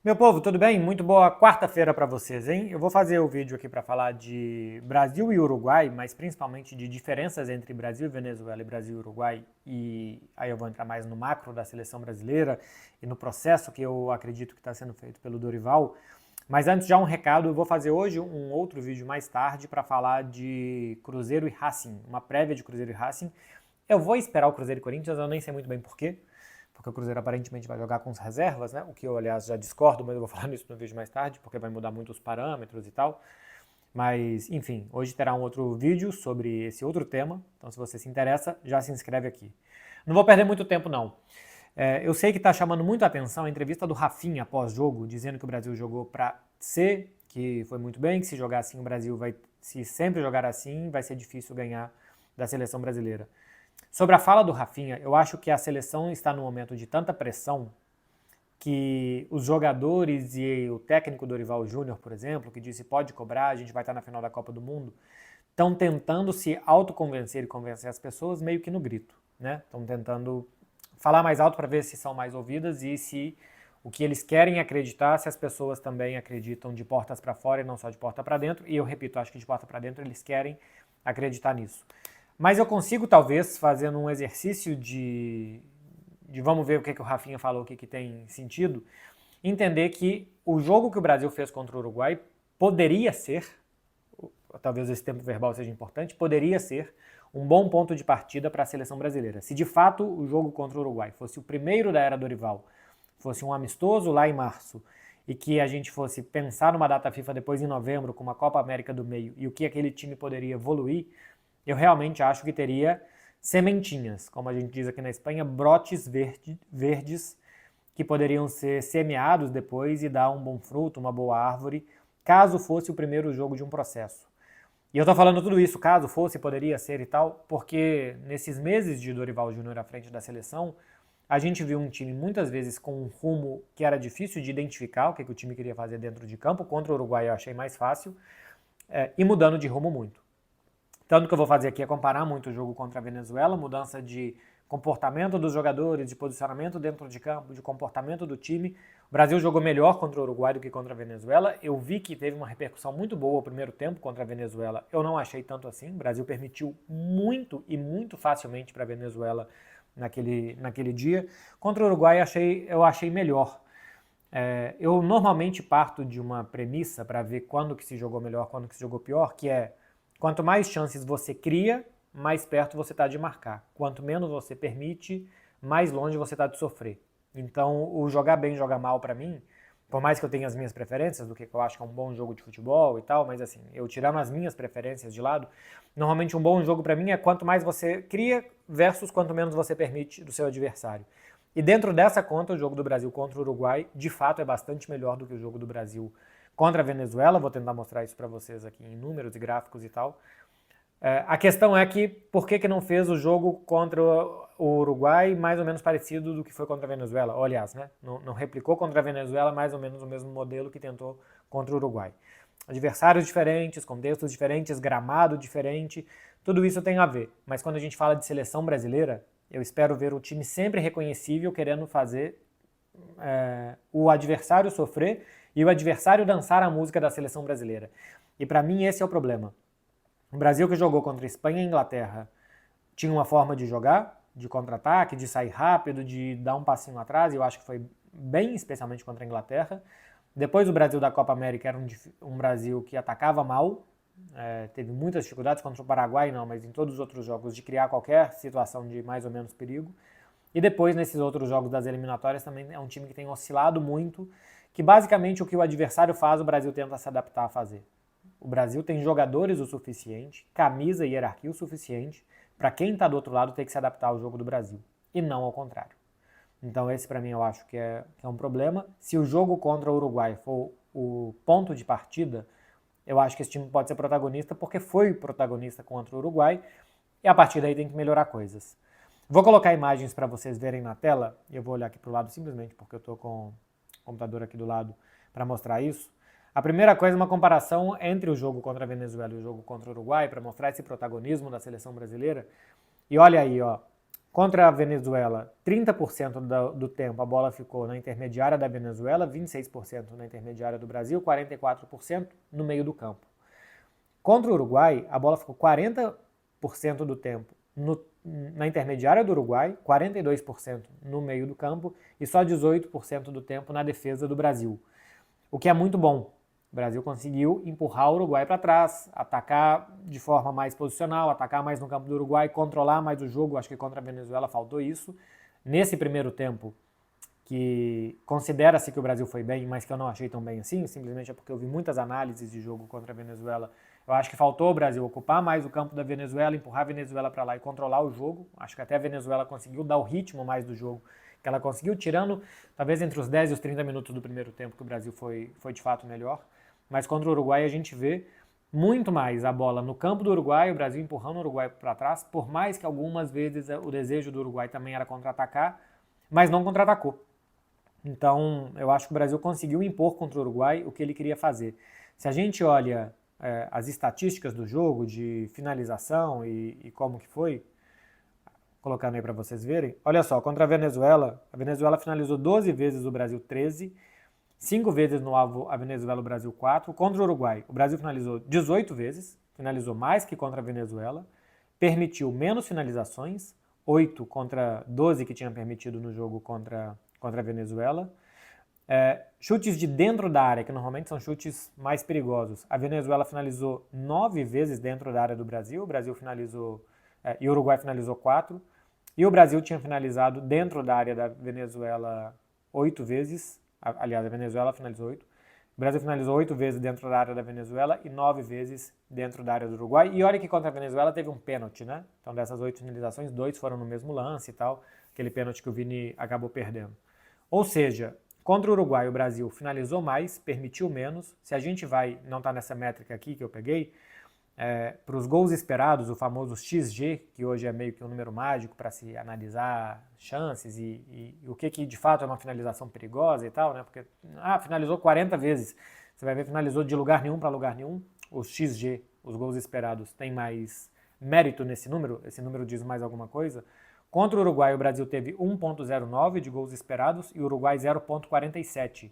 Meu povo, tudo bem? Muito boa quarta-feira para vocês, hein? Eu vou fazer o vídeo aqui para falar de Brasil e Uruguai, mas principalmente de diferenças entre Brasil e Venezuela e Brasil e Uruguai. E aí eu vou entrar mais no macro da seleção brasileira e no processo que eu acredito que está sendo feito pelo Dorival. Mas antes, já um recado, eu vou fazer hoje um outro vídeo mais tarde para falar de Cruzeiro e Racing, uma prévia de Cruzeiro e Racing. Eu vou esperar o Cruzeiro e Corinthians, eu nem sei muito bem porquê, porque o Cruzeiro aparentemente vai jogar com as reservas, né? O que eu, aliás, já discordo, mas eu vou falar nisso no vídeo mais tarde, porque vai mudar muito os parâmetros e tal. Mas, enfim, hoje terá um outro vídeo sobre esse outro tema, então se você se interessa, já se inscreve aqui. Não vou perder muito tempo, não. Eu sei que está chamando muito a atenção a entrevista do Rafinha após-jogo, dizendo que o Brasil jogou para C, que foi muito bem, que se jogar assim o Brasil vai, se sempre jogar assim, vai ser difícil ganhar da seleção brasileira. Sobre a fala do Rafinha, eu acho que a seleção está num momento de tanta pressão que os jogadores e o técnico Dorival Júnior, por exemplo, que disse pode cobrar, a gente vai estar na final da Copa do Mundo, estão tentando se autoconvencer e convencer as pessoas meio que no grito, né? Estão tentando falar mais alto para ver se são mais ouvidas e se o que eles querem acreditar, se as pessoas também acreditam de portas para fora e não só de porta para dentro. E eu repito, acho que de porta para dentro eles querem acreditar nisso. Mas eu consigo, talvez, fazendo um exercício de vamos ver o que o Rafinha falou, o que tem sentido, entender que o jogo que o Brasil fez contra o Uruguai poderia ser, talvez esse tempo verbal seja importante, poderia ser um bom ponto de partida para a seleção brasileira. Se de fato o jogo contra o Uruguai fosse o primeiro da era Dorival, fosse um amistoso lá em março, e que a gente fosse pensar numa data FIFA depois em novembro, com uma Copa América do meio, e o que aquele time poderia evoluir, eu realmente acho que teria sementinhas, como a gente diz aqui na Espanha, brotes verdes que poderiam ser semeados depois e dar um bom fruto, uma boa árvore, caso fosse o primeiro jogo de um processo. E eu estou falando tudo isso, caso fosse, poderia ser e tal, porque nesses meses de Dorival Júnior à frente da seleção, a gente viu um time muitas vezes com um rumo que era difícil de identificar o que o time queria fazer dentro de campo. Contra o Uruguai eu achei mais fácil, e mudando de rumo muito. Tanto que eu vou fazer aqui é comparar muito o jogo contra a Venezuela, mudança de comportamento dos jogadores, de posicionamento dentro de campo, de comportamento do time. O Brasil jogou melhor contra o Uruguai do que contra a Venezuela. Eu vi que teve uma repercussão muito boa o primeiro tempo contra a Venezuela. Eu não achei tanto assim. O Brasil permitiu muito e muito facilmente para a Venezuela naquele dia. Contra o Uruguai eu achei melhor. Eu normalmente parto de uma premissa para ver quando que se jogou melhor, quando que se jogou pior, que é quanto mais chances você cria, mais perto você está de marcar. Quanto menos você permite, mais longe você está de sofrer. Então, o jogar bem, jogar mal para mim, por mais que eu tenha as minhas preferências do que eu acho que é um bom jogo de futebol e tal, mas assim, eu tirando as minhas preferências de lado, normalmente um bom jogo para mim é quanto mais você cria versus quanto menos você permite do seu adversário. E dentro dessa conta, o jogo do Brasil contra o Uruguai, de fato, é bastante melhor do que o jogo do Brasil contra a Venezuela. Vou tentar mostrar isso para vocês aqui em números e gráficos e tal. A questão é que por que não fez o jogo contra o Uruguai mais ou menos parecido do que foi contra a Venezuela? Ou, aliás, né? Não replicou contra a Venezuela mais ou menos o mesmo modelo que tentou contra o Uruguai. Adversários diferentes, contextos diferentes, gramado diferente, tudo isso tem a ver. Mas quando a gente fala de seleção brasileira, eu espero ver o time sempre reconhecível, querendo fazer o adversário sofrer e o adversário dançar a música da seleção brasileira. E para mim esse é o problema. O Brasil que jogou contra a Espanha e a Inglaterra tinha uma forma de jogar, de contra-ataque, de sair rápido, de dar um passinho atrás, e eu acho que foi bem, especialmente contra a Inglaterra. Depois o Brasil da Copa América era um Brasil que atacava mal, teve muitas dificuldades contra o Paraguai, não, mas em todos os outros jogos de criar qualquer situação de mais ou menos perigo. E depois, nesses outros jogos das eliminatórias, também é um time que tem oscilado muito, que basicamente o que o adversário faz, o Brasil tenta se adaptar a fazer. O Brasil tem jogadores o suficiente, camisa e hierarquia o suficiente, para quem está do outro lado ter que se adaptar ao jogo do Brasil, e não ao contrário. Então esse para mim eu acho que é um problema. Se o jogo contra o Uruguai for o ponto de partida, eu acho que esse time pode ser protagonista, porque foi protagonista contra o Uruguai, e a partir daí tem que melhorar coisas. Vou colocar imagens para vocês verem na tela, e eu vou olhar aqui para o lado simplesmente porque eu estou com o computador aqui do lado para mostrar isso. A primeira coisa é uma comparação entre o jogo contra a Venezuela e o jogo contra o Uruguai, para mostrar esse protagonismo da seleção brasileira. E olha aí, ó, Contra a Venezuela, 30% do tempo a bola ficou na intermediária da Venezuela, 26% na intermediária do Brasil, 44% no meio do campo. Contra o Uruguai, a bola ficou 40% do tempo na intermediária do Uruguai, 42% no meio do campo e só 18% do tempo na defesa do Brasil. O que é muito bom. O Brasil conseguiu empurrar o Uruguai para trás, atacar de forma mais posicional, atacar mais no campo do Uruguai, controlar mais o jogo. Acho que contra a Venezuela faltou isso. Nesse primeiro tempo, que considera-se que o Brasil foi bem, mas que eu não achei tão bem assim, simplesmente é porque eu vi muitas análises de jogo contra a Venezuela. Eu acho que faltou o Brasil ocupar mais o campo da Venezuela, empurrar a Venezuela para lá e controlar o jogo. Acho que até a Venezuela conseguiu dar o ritmo mais do jogo que ela conseguiu, tirando talvez entre os 10 e os 30 minutos do primeiro tempo que o Brasil foi de fato melhor. Mas contra o Uruguai a gente vê muito mais a bola no campo do Uruguai, o Brasil empurrando o Uruguai para trás, por mais que algumas vezes o desejo do Uruguai também era contra-atacar, mas não contra-atacou. Então, eu acho que o Brasil conseguiu impor contra o Uruguai o que ele queria fazer. Se a gente olha as estatísticas do jogo, de finalização e como que foi, colocando aí para vocês verem, olha só, contra a Venezuela finalizou 12 vezes, o Brasil 13, 5 vezes no alvo a Venezuela, o Brasil 4. Contra o Uruguai, o Brasil finalizou 18 vezes, finalizou mais que contra a Venezuela, permitiu menos finalizações, 8 contra 12 que tinha permitido no jogo contra a Venezuela. Chutes de dentro da área, que normalmente são chutes mais perigosos. A Venezuela finalizou 9 vezes dentro da área do Brasil, o Brasil finalizou, e o Uruguai finalizou 4. E o Brasil tinha finalizado dentro da área da Venezuela 8 vezes, aliás, a Venezuela finalizou 8. O Brasil finalizou 8 vezes dentro da área da Venezuela e 9 vezes dentro da área do Uruguai. E olha que contra a Venezuela teve um pênalti, né? Então dessas 8 finalizações, 2 foram no mesmo lance e tal, aquele pênalti que o Vini acabou perdendo. Ou seja, contra o Uruguai o Brasil finalizou mais, permitiu menos. Se a gente não tá nessa métrica aqui que eu peguei, para os gols esperados, o famoso XG, que hoje é meio que um número mágico para se analisar chances e o que de fato é uma finalização perigosa e tal, né? Porque finalizou 40 vezes, você vai ver, finalizou de lugar nenhum para lugar nenhum. O XG, os gols esperados, tem mais mérito nesse número, esse número diz mais alguma coisa. Contra o Uruguai, o Brasil teve 1,09 de gols esperados e o Uruguai 0,47.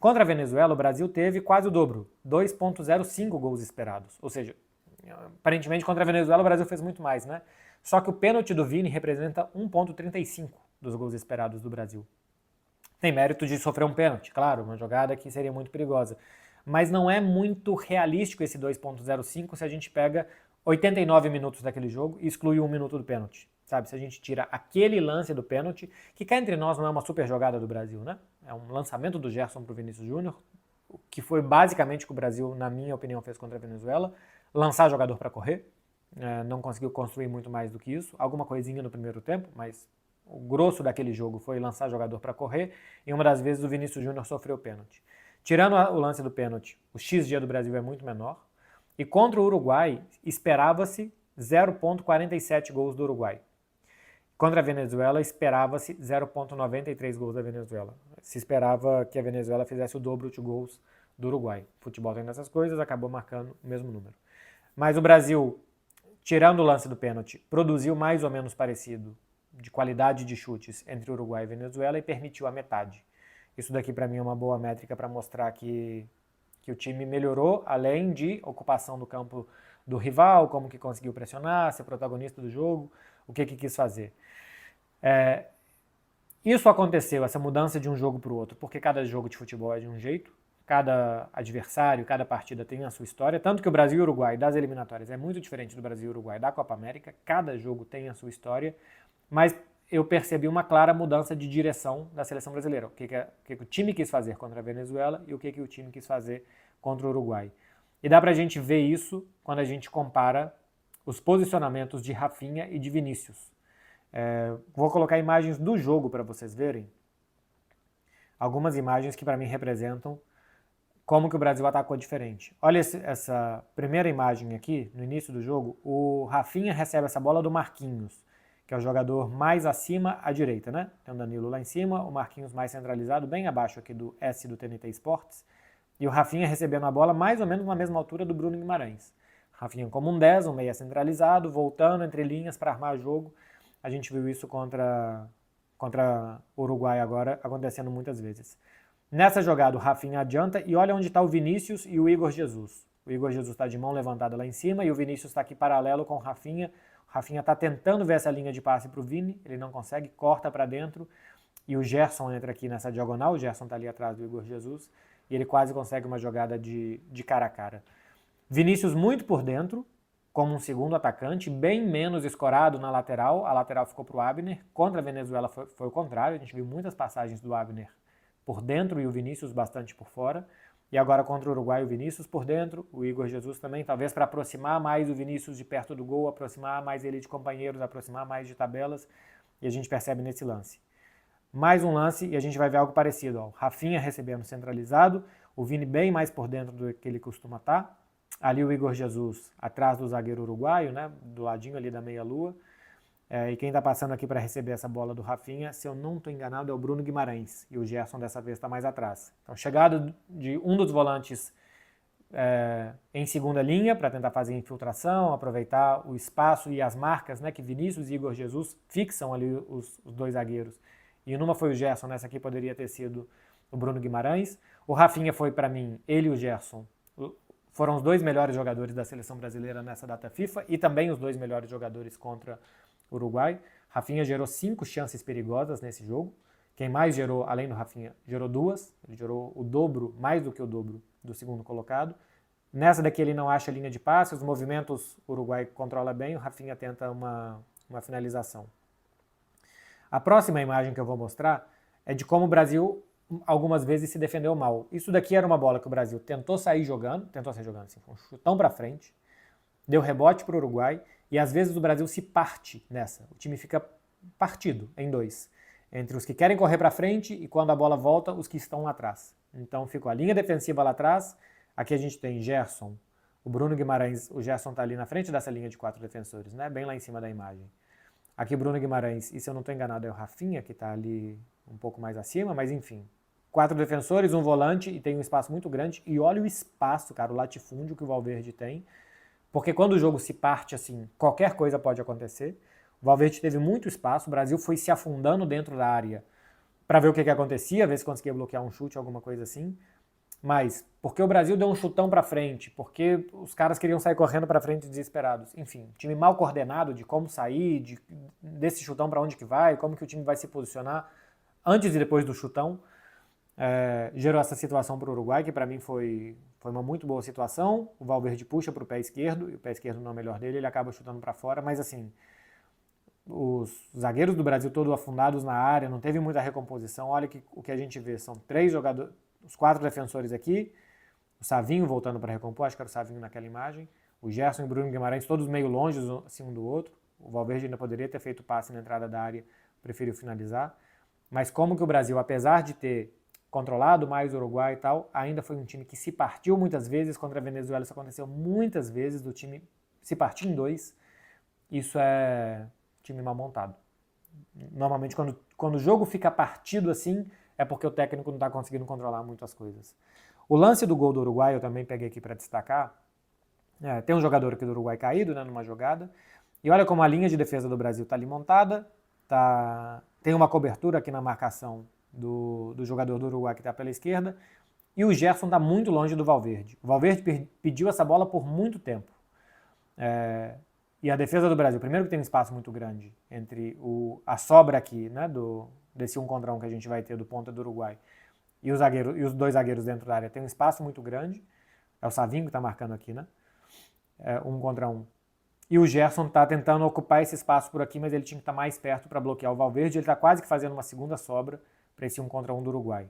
Contra a Venezuela, o Brasil teve quase o dobro, 2,05 gols esperados. Ou seja, aparentemente contra a Venezuela o Brasil fez muito mais, né? Só que o pênalti do Vini representa 1,35 dos gols esperados do Brasil. Tem mérito de sofrer um pênalti, claro, uma jogada que seria muito perigosa. Mas não é muito realístico esse 2,05 se a gente pega 89 minutos daquele jogo e exclui 1 minuto do pênalti. Sabe, se a gente tira aquele lance do pênalti, que cá entre nós não é uma super jogada do Brasil, né? É um lançamento do Gerson para o Vinícius Júnior, que foi basicamente o que o Brasil, na minha opinião, fez contra a Venezuela. Lançar jogador para correr, não conseguiu construir muito mais do que isso. Alguma coisinha no primeiro tempo, mas o grosso daquele jogo foi lançar jogador para correr, e uma das vezes o Vinícius Júnior sofreu pênalti. Tirando o lance do pênalti, o XG do Brasil é muito menor, e contra o Uruguai esperava-se 0,47 gols do Uruguai. Contra a Venezuela, esperava-se 0,93 gols da Venezuela. Se esperava que a Venezuela fizesse o dobro de gols do Uruguai. O futebol tem dessas coisas, acabou marcando o mesmo número. Mas o Brasil, tirando o lance do pênalti, produziu mais ou menos parecido de qualidade de chutes entre Uruguai e Venezuela e permitiu a metade. Isso daqui para mim é uma boa métrica para mostrar que o time melhorou, além de ocupação do campo do rival, como que conseguiu pressionar, ser protagonista do jogo, o que quis fazer. Isso aconteceu, essa mudança de um jogo para o outro, porque cada jogo de futebol é de um jeito, cada adversário, cada partida tem a sua história, tanto que o Brasil e o Uruguai das eliminatórias é muito diferente do Brasil e o Uruguai da Copa América, cada jogo tem a sua história, mas eu percebi uma clara mudança de direção da seleção brasileira, o que o time quis fazer contra a Venezuela e o que o time quis fazer contra o Uruguai. E dá pra gente ver isso quando a gente compara os posicionamentos de Rafinha e de Vinícius. Vou colocar imagens do jogo para vocês verem. Algumas imagens que para mim representam como que o Brasil atacou diferente. Olha essa primeira imagem aqui, no início do jogo. O Rafinha recebe essa bola do Marquinhos, que é o jogador mais acima à direita, né? Tem o Danilo lá em cima, o Marquinhos mais centralizado, bem abaixo aqui do S do TNT Sports. E o Rafinha recebendo a bola mais ou menos na mesma altura do Bruno Guimarães. Rafinha como um 10, um meia centralizado, voltando entre linhas para armar jogo. A gente viu isso contra o Uruguai agora, acontecendo muitas vezes. Nessa jogada, o Rafinha adianta e olha onde está o Vinícius e o Igor Jesus. O Igor Jesus está de mão levantada lá em cima e o Vinícius está aqui paralelo com o Rafinha. O Rafinha está tentando ver essa linha de passe para o Vini, ele não consegue, corta para dentro e o Gerson entra aqui nessa diagonal. O Gerson está ali atrás do Igor Jesus e ele quase consegue uma jogada de cara a cara. Vinícius muito por dentro, como um segundo atacante, bem menos escorado na lateral. A lateral ficou para o Abner. Contra a Venezuela foi o contrário. A gente viu muitas passagens do Abner por dentro e o Vinícius bastante por fora. E agora contra o Uruguai o Vinícius por dentro, o Igor Jesus também, talvez para aproximar mais o Vinícius de perto do gol, aproximar mais ele de companheiros, aproximar mais de tabelas. E a gente percebe nesse lance. Mais um lance e a gente vai ver algo parecido. Ó. Rafinha recebendo centralizado, o Vini bem mais por dentro do que ele costuma estar. Ali o Igor Jesus atrás do zagueiro uruguaio, né, do ladinho ali da meia-lua. E quem está passando aqui para receber essa bola do Rafinha, se eu não estou enganado, é o Bruno Guimarães. E o Gerson dessa vez está mais atrás. Então, chegada de um dos volantes em segunda linha para tentar fazer infiltração, aproveitar o espaço e as marcas, né, que Vinícius e Igor Jesus fixam ali os dois zagueiros. E numa foi o Gerson, nessa aqui poderia ter sido o Bruno Guimarães. O Rafinha foi, para mim, ele e o Gerson foram os dois melhores jogadores da seleção brasileira nessa data FIFA e também os dois melhores jogadores contra o Uruguai. Rafinha gerou 5 chances perigosas nesse jogo. Quem mais gerou, além do Rafinha, gerou 2. Ele gerou o dobro, mais do que o dobro do segundo colocado. Nessa daqui ele não acha linha de passe, os movimentos o Uruguai controla bem, o Rafinha tenta uma finalização. A próxima imagem que eu vou mostrar é de como o Brasil algumas vezes se defendeu mal. Isso daqui era uma bola que o Brasil tentou sair jogando assim, foi um chutão para frente, deu rebote para o Uruguai e às vezes o Brasil se parte nessa. O time fica partido em 2, entre os que querem correr para frente e quando a bola volta, os que estão lá atrás. Então ficou a linha defensiva lá atrás, aqui a gente tem Gerson, o Bruno Guimarães, o Gerson está ali na frente dessa linha de 4 defensores, né? Bem lá em cima da imagem. Aqui Bruno Guimarães, e se eu não estou enganado é o Rafinha que está ali um pouco mais acima, mas enfim. 4 defensores, um volante e tem um espaço muito grande. E olha o espaço, cara, o latifúndio que o Valverde tem. Porque quando o jogo se parte assim, qualquer coisa pode acontecer. O Valverde teve muito espaço, o Brasil foi se afundando dentro da área para ver o que acontecia, ver se conseguia bloquear um chute, alguma coisa assim. Mas porque o Brasil deu um chutão para frente, porque os caras queriam sair correndo para frente desesperados. Enfim, time mal coordenado de como sair, desse chutão para onde que vai, como que o time vai se posicionar antes e depois do chutão. Gerou essa situação para o Uruguai, que para mim foi uma muito boa situação. O Valverde puxa para o pé esquerdo, e o pé esquerdo não é o melhor dele, ele acaba chutando para fora, mas assim, os zagueiros do Brasil todos afundados na área, não teve muita recomposição. Olha o que a gente vê, são 3 jogadores, os 4 defensores aqui, o Savinho voltando para recompor, acho que era o Savinho naquela imagem, o Gerson e o Bruno Guimarães todos meio longe assim um do outro. O Valverde ainda poderia ter feito passe na entrada da área, preferiu finalizar. Mas como que o Brasil, apesar de ter controlado mais o Uruguai e tal, ainda foi um time que se partiu muitas vezes. Contra a Venezuela isso aconteceu muitas vezes, do time se partir em 2. Isso é time mal montado. Normalmente quando o jogo fica partido assim, é porque o técnico não está conseguindo controlar muito as coisas. O lance do gol do Uruguai eu também peguei aqui para destacar. Tem um jogador aqui do Uruguai caído, né, numa jogada. E olha como a linha de defesa do Brasil está ali montada. Tem uma cobertura aqui na marcação do jogador do Uruguai que está pela esquerda, e o Gerson está muito longe do Valverde. O Valverde pediu essa bola por muito tempo. E a defesa do Brasil, primeiro que tem um espaço muito grande entre a sobra aqui, né, desse 1 contra 1 que a gente vai ter do ponta do Uruguai, e os 2 zagueiros dentro da área, tem um espaço muito grande. É o Savinho que está marcando aqui, né? 1 contra 1. E o Gerson está tentando ocupar esse espaço por aqui, mas ele tinha que estar mais perto para bloquear o Valverde. Ele está quase que fazendo uma segunda sobra para esse 1 contra 1 do Uruguai.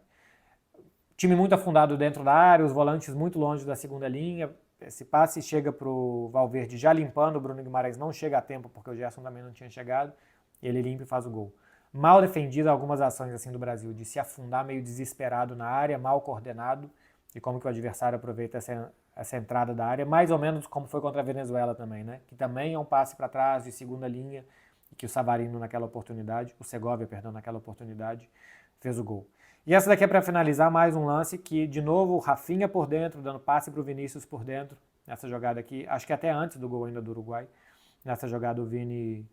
Time muito afundado dentro da área, os volantes muito longe da segunda linha. Esse passe chega para o Valverde já limpando, o Bruno Guimarães não chega a tempo porque o Gerson também não tinha chegado. Ele limpa e faz o gol. Mal defendido algumas ações assim do Brasil, de se afundar meio desesperado na área, mal coordenado, e como que o adversário aproveita essa entrada da área, mais ou menos como foi contra a Venezuela também, né? Que também é um passe para trás de segunda linha, e que o Savarino naquela oportunidade, o Segovia, perdão, naquela oportunidade, fez o gol. E essa daqui é para finalizar mais um lance que, de novo, o Rafinha por dentro, dando passe para o Vinícius por dentro, nessa jogada aqui, acho que até antes do gol ainda do Uruguai, nessa jogada o Vini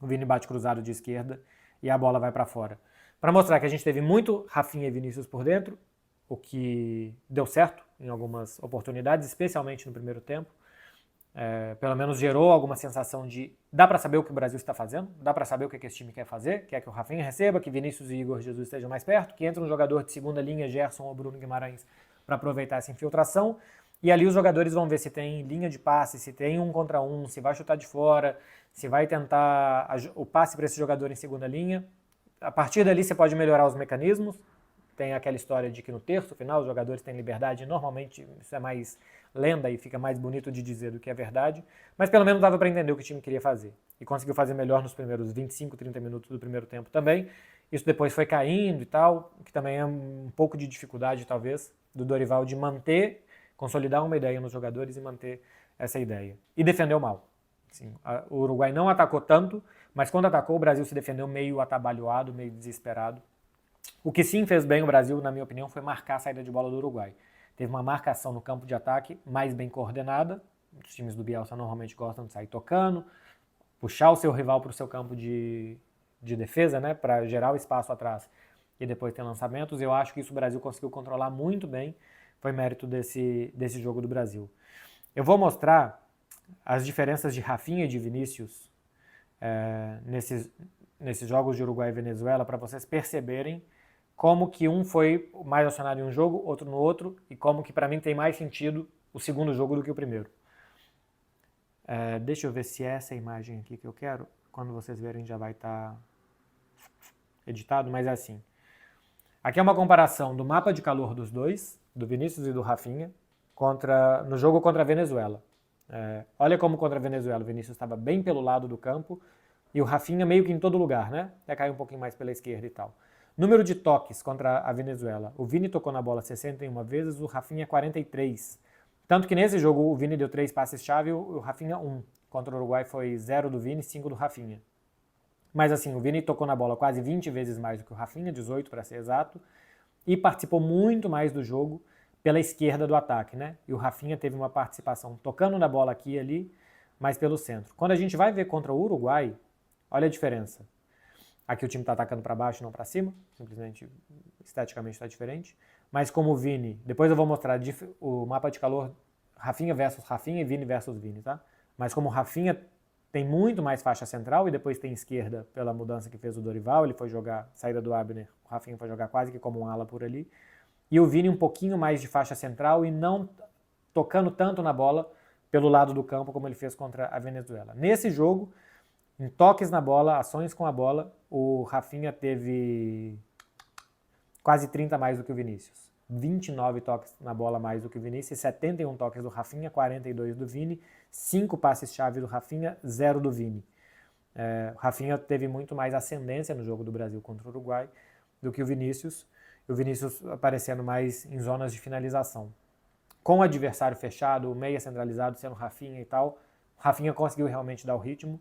O Vini bate cruzado de esquerda e a bola vai para fora. Para mostrar que a gente teve muito Rafinha e Vinícius por dentro, o que deu certo em algumas oportunidades, especialmente no primeiro tempo. Pelo menos gerou alguma sensação de dá para saber o que o Brasil está fazendo, dá para saber o que esse time quer fazer, quer que o Rafinha receba, que Vinícius e Igor Jesus estejam mais perto, que entre um jogador de segunda linha, Gerson ou Bruno Guimarães, para aproveitar essa infiltração. E ali os jogadores vão ver se tem linha de passe, se tem 1 contra 1, se vai chutar de fora, se vai tentar o passe para esse jogador em segunda linha. A partir dali você pode melhorar os mecanismos. Tem aquela história de que no terço final os jogadores têm liberdade, normalmente isso é mais lenda e fica mais bonito de dizer do que é verdade, mas pelo menos dava para entender o que o time queria fazer. E conseguiu fazer melhor nos primeiros 25, 30 minutos do primeiro tempo também. Isso depois foi caindo e tal, que também é um pouco de dificuldade talvez do Dorival de manter, consolidar uma ideia nos jogadores e manter essa ideia. E defendeu mal. Assim, o Uruguai não atacou tanto, mas quando atacou o Brasil se defendeu meio atabalhoado, meio desesperado. O que sim fez bem o Brasil, na minha opinião, foi marcar a saída de bola do Uruguai. Teve uma marcação no campo de ataque mais bem coordenada. Os times do Bielsa normalmente gostam de sair tocando, puxar o seu rival para o seu campo de defesa, né, para gerar o espaço atrás e depois ter lançamentos. Eu acho que isso o Brasil conseguiu controlar muito bem. Foi mérito desse jogo do Brasil. Eu vou mostrar as diferenças de Rafinha e de Vinícius nesses jogos de Uruguai e Venezuela para vocês perceberem como que um foi mais acionado em um jogo, outro no outro, e como que para mim tem mais sentido o segundo jogo do que o primeiro. Deixa eu ver se é essa imagem aqui que eu quero. Quando vocês verem já vai estar editado, mas é assim. Aqui é uma comparação do mapa de calor dos dois, do Vinícius e do Rafinha, no jogo contra a Venezuela. Olha como contra a Venezuela o Vinícius estava bem pelo lado do campo e o Rafinha meio que em todo lugar, né? Até caiu um pouquinho mais pela esquerda e tal. Número de toques contra a Venezuela. O Vini tocou na bola 61 vezes, o Rafinha 43. Tanto que nesse jogo o Vini deu 3 passes-chave e o Rafinha 1. Contra o Uruguai foi 0 do Vini, 5 do Rafinha. Mas assim, o Vini tocou na bola quase 20 vezes mais do que o Rafinha, 18 para ser exato, e participou muito mais do jogo pela esquerda do ataque, né? E o Rafinha teve uma participação tocando na bola aqui e ali, mas pelo centro. Quando a gente vai ver contra o Uruguai, olha a diferença. Aqui o time está atacando para baixo, não para cima, simplesmente esteticamente está diferente. Mas como o Vini, depois eu vou mostrar o mapa de calor Rafinha versus Rafinha e Vini versus Vini, tá? Mas como o Rafinha tem muito mais faixa central e depois tem esquerda pela mudança que fez o Dorival, ele foi jogar, saída do Abner, o Rafinha foi jogar quase que como um ala por ali. E o Vini um pouquinho mais de faixa central e não tocando tanto na bola pelo lado do campo como ele fez contra a Venezuela. Nesse jogo, em toques na bola, ações com a bola, o Rafinha teve quase 30 mais do que o Vinícius. 29 toques na bola mais do que o Vinícius, 71 toques do Rafinha, 42 do Vini, 5 passes-chave do Rafinha, 0 do Vini. O Rafinha teve muito mais ascendência no jogo do Brasil contra o Uruguai do que o Vinícius aparecendo mais em zonas de finalização. Com o adversário fechado, o meia centralizado sendo o Rafinha e tal, o Rafinha conseguiu realmente dar o ritmo,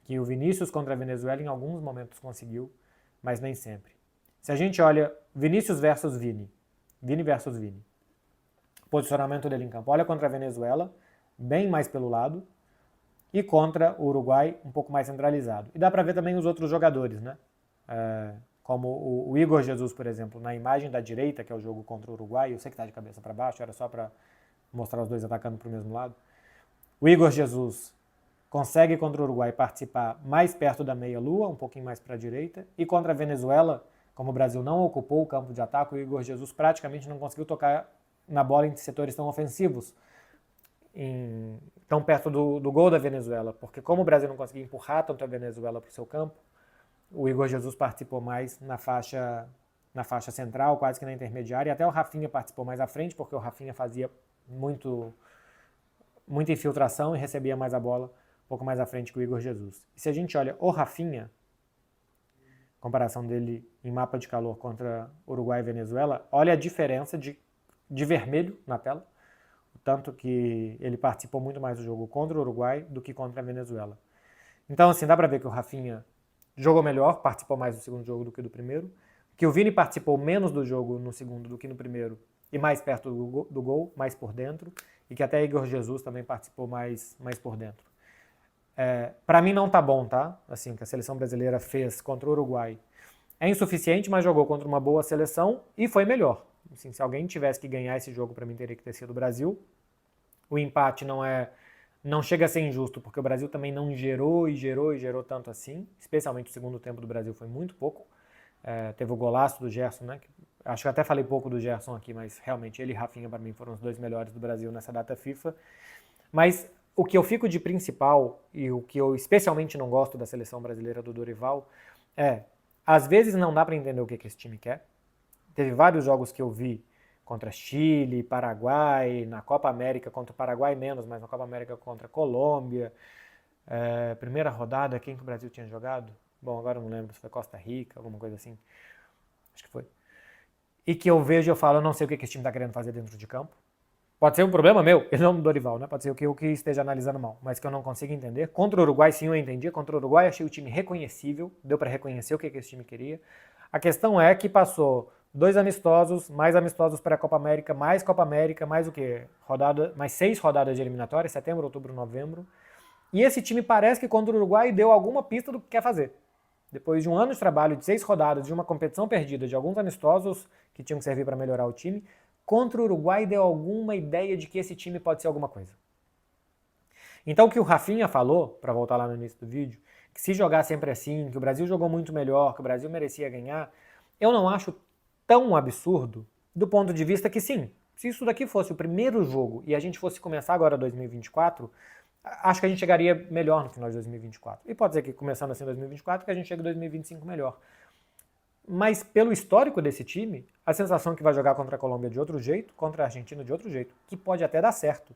que o Vinícius contra a Venezuela em alguns momentos conseguiu, mas nem sempre. Se a gente olha Vinícius versus Vini, Vini versus Vini, posicionamento dele em campo, olha contra a Venezuela, bem mais pelo lado, e contra o Uruguai, um pouco mais centralizado. E dá para ver também os outros jogadores, né? Como o Igor Jesus, por exemplo, na imagem da direita, que é o jogo contra o Uruguai, eu sei que está de cabeça para baixo, era só para mostrar os dois atacando para o mesmo lado. O Igor Jesus consegue contra o Uruguai participar mais perto da meia-lua, um pouquinho mais para a direita, e contra a Venezuela, como o Brasil não ocupou o campo de ataque, o Igor Jesus praticamente não conseguiu tocar na bola em setores tão ofensivos, tão perto do gol da Venezuela, porque como o Brasil não conseguia empurrar tanto a Venezuela para o seu campo, o Igor Jesus participou mais na faixa central, quase que na intermediária, e até o Rafinha participou mais à frente, porque o Rafinha fazia muita infiltração e recebia mais a bola um pouco mais à frente que o Igor Jesus. E se a gente olha o Rafinha, comparação dele em mapa de calor contra Uruguai e Venezuela, olha a diferença de vermelho na tela, o tanto que ele participou muito mais do jogo contra o Uruguai do que contra a Venezuela. Então, assim, dá pra ver que o Rafinha jogou melhor, participou mais do segundo jogo do que do primeiro, que o Vini participou menos do jogo no segundo do que no primeiro e mais perto do gol, mais por dentro, e que até Igor Jesus também participou mais por dentro. Para mim não tá bom, tá? Assim, o que a seleção brasileira fez contra o Uruguai é insuficiente, mas jogou contra uma boa seleção e foi melhor. Assim, se alguém tivesse que ganhar esse jogo, para mim teria que ter sido o Brasil. O empate não chega a ser injusto, porque o Brasil também não gerou tanto assim. Especialmente o segundo tempo do Brasil foi muito pouco. Teve o golaço do Gerson, né? Acho que eu até falei pouco do Gerson aqui, mas realmente ele e Rafinha para mim foram os dois melhores do Brasil nessa data FIFA. Mas o que eu fico de principal e o que eu especialmente não gosto da seleção brasileira do Dorival às vezes não dá para entender o que esse time quer. Teve vários jogos que eu vi contra Chile, Paraguai, na Copa América contra o Paraguai menos, mas na Copa América contra a Colômbia. Primeira rodada, quem que o Brasil tinha jogado? Bom, agora eu não lembro se foi Costa Rica, alguma coisa assim. Acho que foi. E que eu vejo e eu falo, eu não sei o que esse time está querendo fazer dentro de campo. Pode ser um problema meu, e não do Dorival, né? Pode ser eu que esteja analisando mal, mas que eu não consigo entender. Contra o Uruguai, sim, eu entendi. Contra o Uruguai, achei o time reconhecível, deu para reconhecer o que esse time queria. A questão é que passou 2 amistosos, mais amistosos para a Copa América, mais o quê? Mais 6 rodadas de eliminatória, setembro, outubro, novembro. E esse time parece que contra o Uruguai deu alguma pista do que quer fazer. Depois de um ano de trabalho, de 6 rodadas, de uma competição perdida, de alguns amistosos que tinham que servir para melhorar o time, contra o Uruguai deu alguma ideia de que esse time pode ser alguma coisa. Então o que o Rafinha falou, para voltar lá no início do vídeo, que se jogar sempre assim, que o Brasil jogou muito melhor, que o Brasil merecia ganhar, eu não acho tão absurdo do ponto de vista que sim, se isso daqui fosse o primeiro jogo e a gente fosse começar agora 2024, acho que a gente chegaria melhor no final de 2024. E pode ser que começando assim em 2024 que a gente chegue em 2025 melhor. Mas pelo histórico desse time, a sensação é que vai jogar contra a Colômbia de outro jeito, contra a Argentina de outro jeito, que pode até dar certo,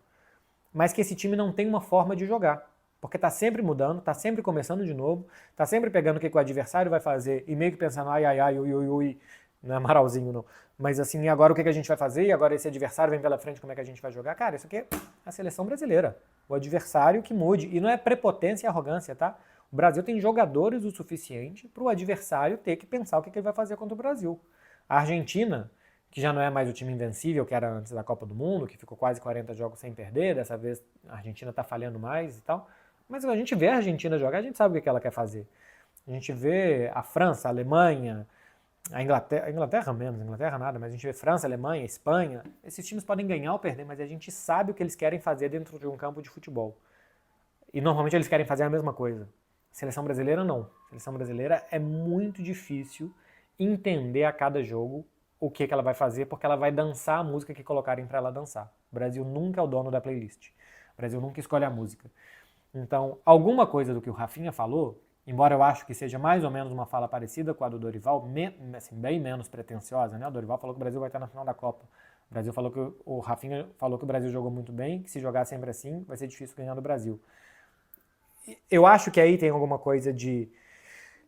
mas que esse time não tem uma forma de jogar. Porque tá sempre mudando, tá sempre começando de novo, tá sempre pegando o que o adversário vai fazer e meio que pensando, ai, ai, ai, ui, ui, ui, não é Amaralzinho não. Mas assim, e agora o que a gente vai fazer? E agora esse adversário vem pela frente, como é que a gente vai jogar? Cara, isso aqui é a seleção brasileira. O adversário que mude. E não é prepotência e arrogância, tá? O Brasil tem jogadores o suficiente para o adversário ter que pensar o que ele vai fazer contra o Brasil. A Argentina, que já não é mais o time invencível que era antes da Copa do Mundo, que ficou quase 40 jogos sem perder, dessa vez a Argentina está falhando mais e tal. Mas a gente vê a Argentina jogar, a gente sabe o que ela quer fazer. A gente vê a França, a Alemanha, a Inglaterra menos, a Inglaterra nada, mas a gente vê França, Alemanha, Espanha. Esses times podem ganhar ou perder, mas a gente sabe o que eles querem fazer dentro de um campo de futebol. E normalmente eles querem fazer a mesma coisa. Seleção brasileira não. Seleção brasileira é muito difícil entender a cada jogo o que ela vai fazer, porque ela vai dançar a música que colocarem para ela dançar. O Brasil nunca é o dono da playlist. O Brasil nunca escolhe a música. Então, alguma coisa do que o Rafinha falou, embora eu acho que seja mais ou menos uma fala parecida com a do Dorival, assim, bem menos pretensiosa, né? O Dorival falou que o Brasil vai estar na final da Copa. O Brasil falou que o Rafinha falou que o Brasil jogou muito bem, que se jogar sempre assim, vai ser difícil ganhar do Brasil. Eu acho que aí tem alguma coisa de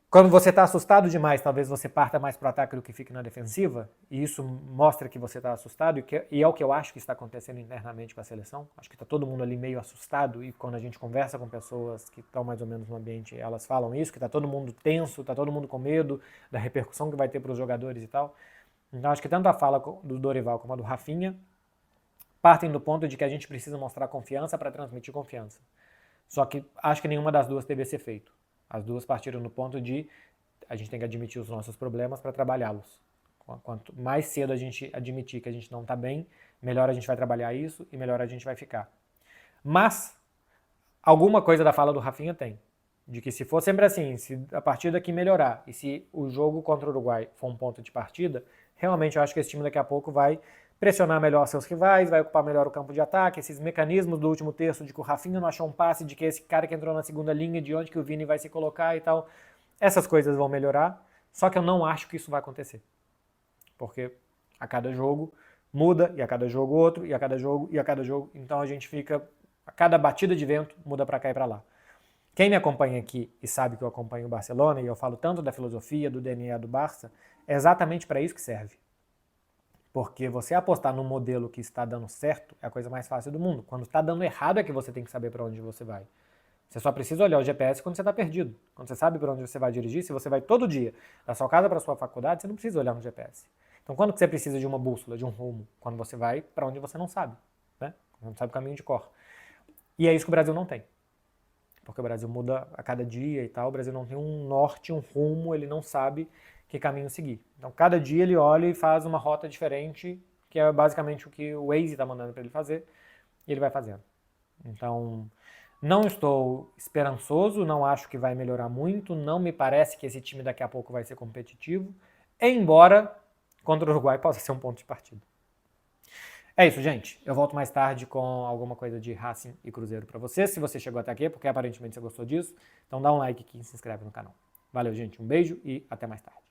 quando você está assustado demais, talvez você parta mais para o ataque do que fique na defensiva, e isso mostra que você está assustado, e é o que eu acho que está acontecendo internamente com a seleção. Acho que está todo mundo ali meio assustado, e quando a gente conversa com pessoas que estão mais ou menos no ambiente, elas falam isso, que está todo mundo tenso, está todo mundo com medo da repercussão que vai ter para os jogadores e tal. Então acho que tanto a fala do Dorival como a do Rafinha partem do ponto de que a gente precisa mostrar confiança para transmitir confiança. Só que acho que nenhuma das duas teve a ser feito. As duas partiram no ponto de a gente tem que admitir os nossos problemas para trabalhá-los. Quanto mais cedo a gente admitir que a gente não está bem, melhor a gente vai trabalhar isso e melhor a gente vai ficar. Mas, alguma coisa da fala do Rafinha tem. De que se for sempre assim, se a partida aqui melhorar e se o jogo contra o Uruguai for um ponto de partida, realmente eu acho que esse time daqui a pouco vai pressionar melhor seus rivais, vai ocupar melhor o campo de ataque, esses mecanismos do último terço de que o Rafinha não achou um passe, de que esse cara que entrou na segunda linha, de onde que o Vini vai se colocar e tal, essas coisas vão melhorar, só que eu não acho que isso vai acontecer. Porque a cada jogo muda, e a cada jogo outro, e a cada jogo, e a cada jogo, então a gente fica, a cada batida de vento muda para cá e para lá. Quem me acompanha aqui e sabe que eu acompanho o Barcelona, e eu falo tanto da filosofia, do DNA do Barça, é exatamente para isso que serve. Porque você apostar num modelo que está dando certo é a coisa mais fácil do mundo. Quando está dando errado é que você tem que saber para onde você vai. Você só precisa olhar o GPS quando você está perdido. Quando você sabe para onde você vai dirigir, se você vai todo dia da sua casa para a sua faculdade, você não precisa olhar no GPS. Então quando você precisa de uma bússola, de um rumo? Quando você vai para onde você não sabe, né? Não sabe o caminho de cor. E é isso que o Brasil não tem. porque o Brasil muda a cada dia e tal, o Brasil não tem um norte, um rumo, ele não sabe que caminho seguir. Então, cada dia ele olha e faz uma rota diferente, que é basicamente o que o Waze está mandando para ele fazer, e ele vai fazendo. Então, não estou esperançoso, não acho que vai melhorar muito, não me parece que esse time daqui a pouco vai ser competitivo, embora contra o Uruguai possa ser um ponto de partida. É isso, gente. Eu volto mais tarde com alguma coisa de Racing e Cruzeiro para você. Se você chegou até aqui, porque aparentemente você gostou disso, então dá um like aqui e se inscreve no canal. Valeu, gente. Um beijo e até mais tarde.